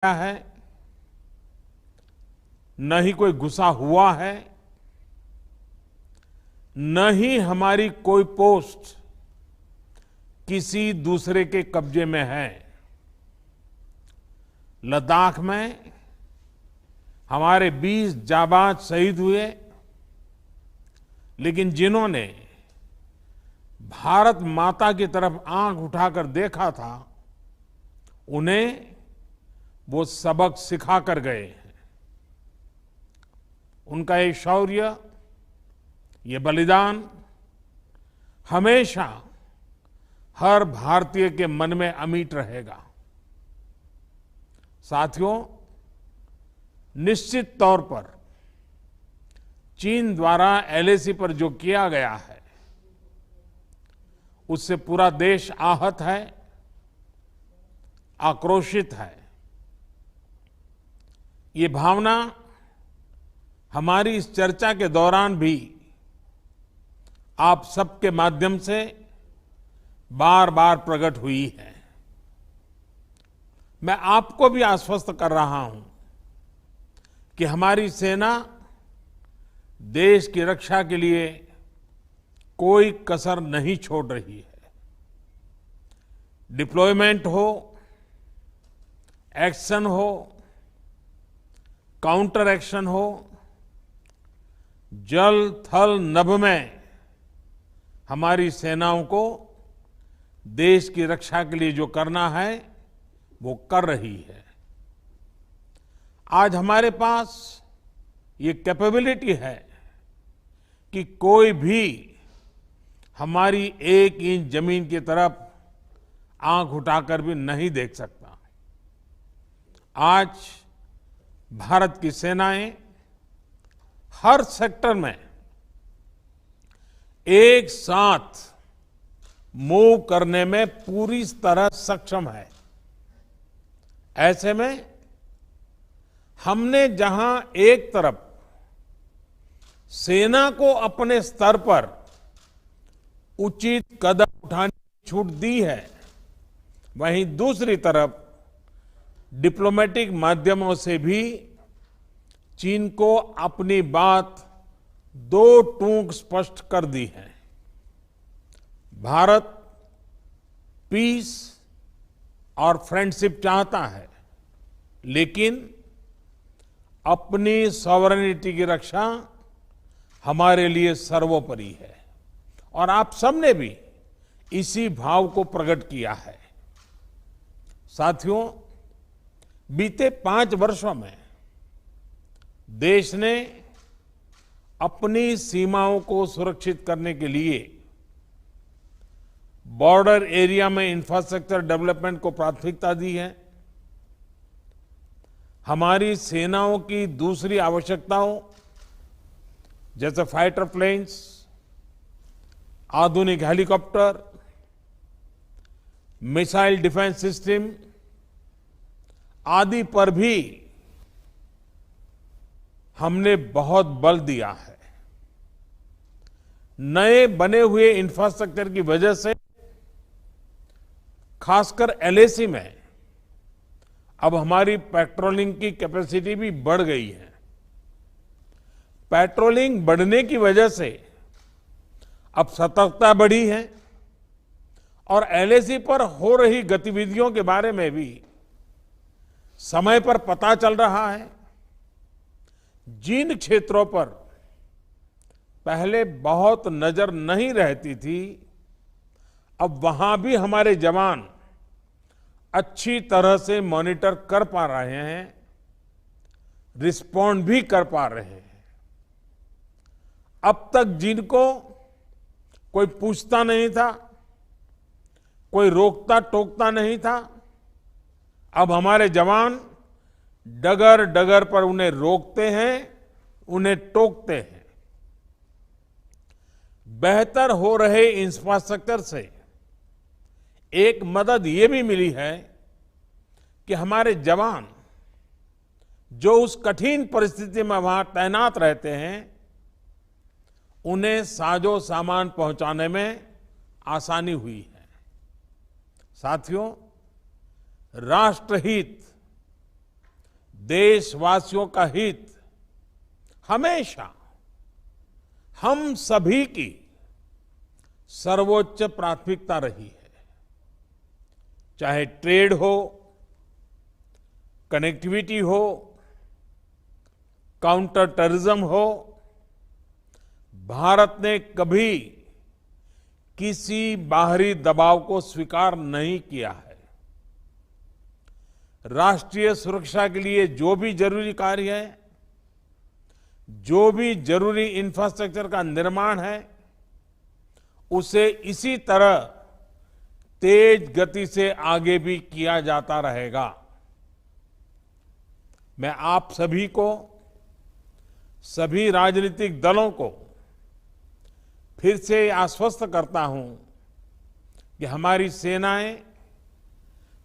है, न ही कोई घुसा हुआ है, न ही हमारी कोई पोस्ट किसी दूसरे के कब्जे में है। लद्दाख में हमारे 20 जाबाज शहीद हुए, लेकिन जिन्होंने भारत माता की तरफ आंख उठाकर देखा था, उन्हें वो सबक सिखा कर गए हैं। उनका ये शौर्य, ये बलिदान हमेशा हर भारतीय के मन में अमिट रहेगा। साथियों, निश्चित तौर पर चीन द्वारा एलएसी पर जो किया गया है, उससे पूरा देश आहत है, आक्रोशित है। ये भावना हमारी इस चर्चा के दौरान भी आप सबके माध्यम से बार बार प्रकट हुई है। मैं आपको भी आश्वस्त कर रहा हूं कि हमारी सेना देश की रक्षा के लिए कोई कसर नहीं छोड़ रही है। डिप्लॉयमेंट हो, एक्शन हो, काउंटर एक्शन हो, जल थल नभ में हमारी सेनाओं को देश की रक्षा के लिए जो करना है वो कर रही है। आज हमारे पास ये कैपेबिलिटी है कि कोई भी हमारी 1 इंच जमीन की तरफ आंख उठाकर भी नहीं देख सकता। आज भारत की सेनाएं हर सेक्टर में एक साथ मूव करने में पूरी तरह सक्षम है। ऐसे में हमने जहां एक तरफ सेना को अपने स्तर पर उचित कदम उठाने की छूट दी है, वहीं दूसरी तरफ डिप्लोमेटिक माध्यमों से भी चीन को अपनी बात दो टूक स्पष्ट कर दी है। भारत पीस और फ्रेंडशिप चाहता है, लेकिन अपनी सॉवरेनिटी की रक्षा हमारे लिए सर्वोपरि है। और आप सबने भी इसी भाव को प्रकट किया है। साथियों, बीते 5 वर्षों में देश ने अपनी सीमाओं को सुरक्षित करने के लिए बॉर्डर एरिया में इंफ्रास्ट्रक्चर डेवलपमेंट को प्राथमिकता दी है। हमारी सेनाओं की दूसरी आवश्यकताओं जैसे फाइटर प्लेन्स, आधुनिक हेलीकॉप्टर, मिसाइल डिफेंस सिस्टम आदि पर भी हमने बहुत बल दिया है। नए बने हुए इंफ्रास्ट्रक्चर की वजह से खासकर एलएसी में अब हमारी पेट्रोलिंग की कैपेसिटी भी बढ़ गई है। पेट्रोलिंग बढ़ने की वजह से अब सतर्कता बढ़ी है और एलएसी पर हो रही गतिविधियों के बारे में भी समय पर पता चल रहा है। जिन क्षेत्रों पर पहले बहुत नजर नहीं रहती थी, अब वहां भी हमारे जवान अच्छी तरह से मॉनिटर कर पा रहे हैं, रिस्पॉन्ड भी कर पा रहे हैं। अब तक जिनको कोई पूछता नहीं था, कोई रोकता टोकता नहीं था, अब हमारे जवान डगर डगर पर उन्हें रोकते हैं, उन्हें टोकते हैं। बेहतर हो रहे इंफ्रास्ट्रक्चर से एक मदद ये भी मिली है कि हमारे जवान जो उस कठिन परिस्थिति में वहां तैनात रहते हैं, उन्हें साजो सामान पहुंचाने में आसानी हुई है। साथियों, राष्ट्रहित देशवासियों का हित हमेशा हम सभी की सर्वोच्च प्राथमिकता रही है। चाहे ट्रेड हो, कनेक्टिविटी हो, काउंटर टेररिज्म हो, भारत ने कभी किसी बाहरी दबाव को स्वीकार नहीं किया है। राष्ट्रीय सुरक्षा के लिए जो भी जरूरी कार्य है, जो भी जरूरी इंफ्रास्ट्रक्चर का निर्माण है, उसे इसी तरह तेज गति से आगे भी किया जाता रहेगा। मैं आप सभी को, सभी राजनीतिक दलों को फिर से आश्वस्त करता हूं कि हमारी सेनाएं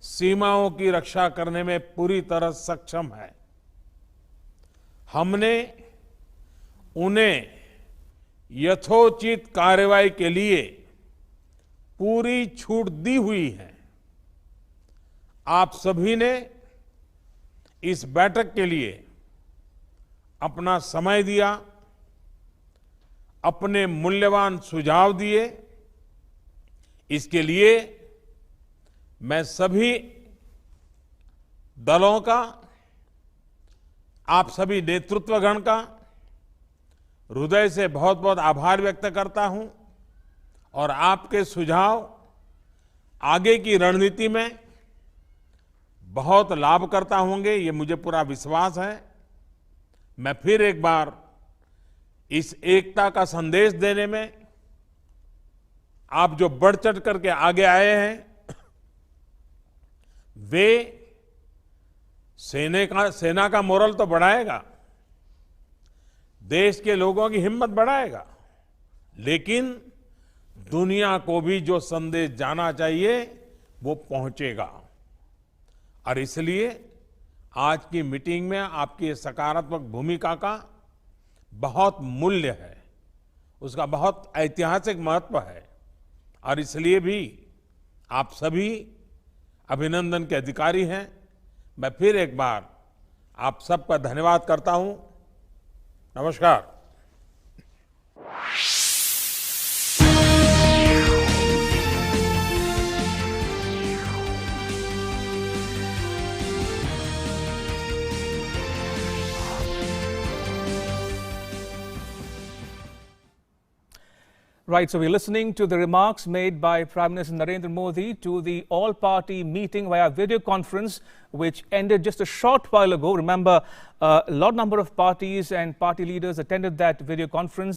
सीमाओं की रक्षा करने में पूरी तरह सक्षम है। हमने उन्हें यथोचित कार्रवाई के लिए पूरी छूट दी हुई है। आप सभी ने इस बैठक के लिए अपना समय दिया, अपने मूल्यवान सुझाव दिए। इसके लिए मैं सभी दलों का, आप सभी नेतृत्वगण का हृदय से बहुत बहुत आभार व्यक्त करता हूं और आपके सुझाव आगे की रणनीति में बहुत लाभकर्ता होंगे, ये मुझे पूरा विश्वास है। मैं फिर एक बार इस एकता का संदेश देने में आप जो बढ़ चढ़ करके आगे आए हैं, वे सेना का मोरल तो बढ़ाएगा, देश के लोगों की हिम्मत बढ़ाएगा, लेकिन दुनिया को भी जो संदेश जाना चाहिए वो पहुंचेगा। और इसलिए आज की मीटिंग में आपकी सकारात्मक भूमिका का बहुत मूल्य है, उसका बहुत ऐतिहासिक महत्व है। और इसलिए भी आप सभी अभिनंदन के अधिकारी हैं। मैं फिर एक बार आप सबका धन्यवाद करता हूं। नमस्कार। Right, so we're listening to the remarks made by Prime Minister Narendra Modi to the all-party meeting via video conference, which ended just a short while ago. Remember, a large number of parties and party leaders attended that video conference.